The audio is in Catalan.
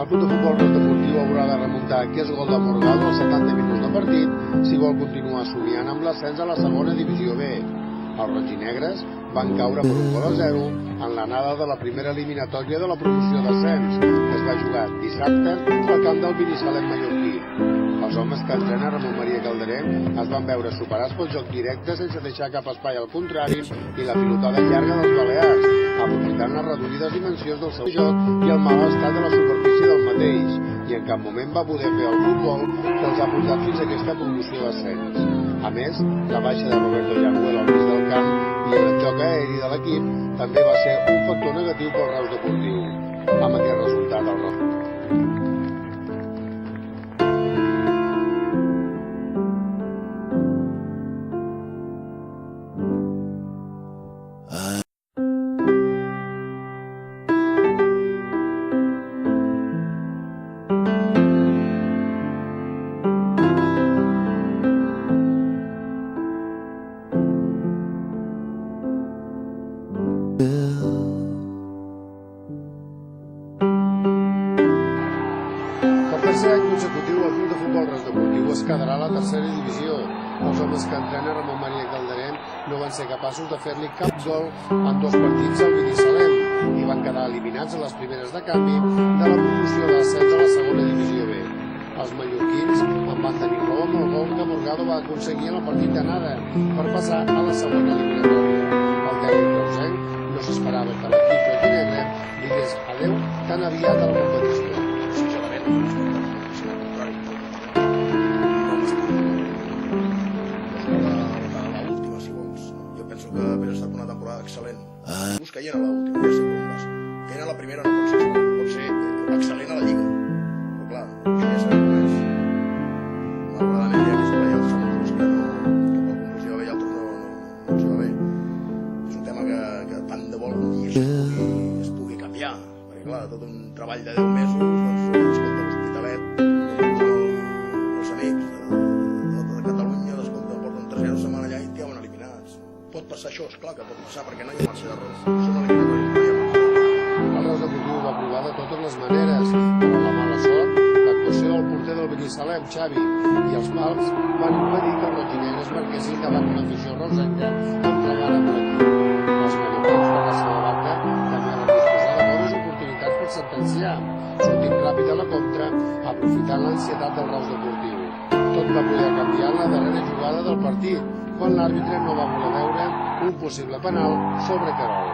El club de futbol Reus Deportiu haurà de remuntar aquest gol de Morgado als 70 minuts de partit si vol continuar somiant amb l'ascens a la segona divisió B. Els rojinegres van caure per 1-0 en l'anada de la primera eliminatòria de la promoció d'ascens, que es va jugar dissabte al camp del Binissalem mallorquí. Els homes que entrena Ramon Maria Calderén es van veure superats pel joc directe sense deixar cap espai al contrari i la pilotada llarga dels balears, aprofitant les reduïdes dimensions del seu joc i el mal estat de la superfície del mateix, i en cap moment va poder fer el futbol que els ha portat fins a aquesta promoció d'ascens. A més, la baixa de Roberto Yanguel al mig del camp i el joc aeri de l'equip també va ser un factor negatiu pel Reus Deportiu. Amb aquest resultat, el Reus tercer any consecutiu, el club de futbol Reus Deportiu es quedarà a la tercera divisió. Els homes que entrena Ramon Maria Calderén no van ser capaços de fer-li cap gol en 2 partits al Binissalem i van quedar eliminats a les primeres de canvi de la promoció de l'ascens a la segona divisió B. Els mallorquins en van tenir raó amb el gol que Morgado va aconseguir en el partit d'anada per passar a la segona eliminatòria. El tècnic reusenc no s'esperava que l'equip rojinegre digués adeu tan aviat a la competició. Que havia estat una temporada excel·lent. Busca hi era l'última, ja sé com vas. Que era la primera, no pot ser, pot ser excel·lent a la Lliga. Però clar, això ja sabem com és. Malauradament hi ha aquests play-offs amb els que per algun els hi va bé i altres no els hi va bé. És un tema que tant de bo algun dia es pugui canviar. Perquè clar, tot un treball de 10 mesos, doncs, escolta, l'Hospitalet, els amics de Catalunya, escolta, porten 3 setmanes allà i cauen eliminats. Pot passar això, esclar que pot passar, perquè no hi ha marxa d'errors. Són eliminatoris, no hi ha marxa. El Reus Deportiu va provar de totes les maneres, però la mala sort, l'actuació del porter del Binissalem, Xavi, i els pals van impedir que els rojinegres marquessin davant una afició reusenca entregada per aquí. Els mallorquins, per la seva banda, també van disposar de bones oportunitats per sentenciar, sortint ràpid a la contra, aprofitant l'ansietat del Reus Deportiu. Tot va poder canviar en la darrera jugada del partit, quan l'àrbitre no va voler veure un possible penal sobre Querol.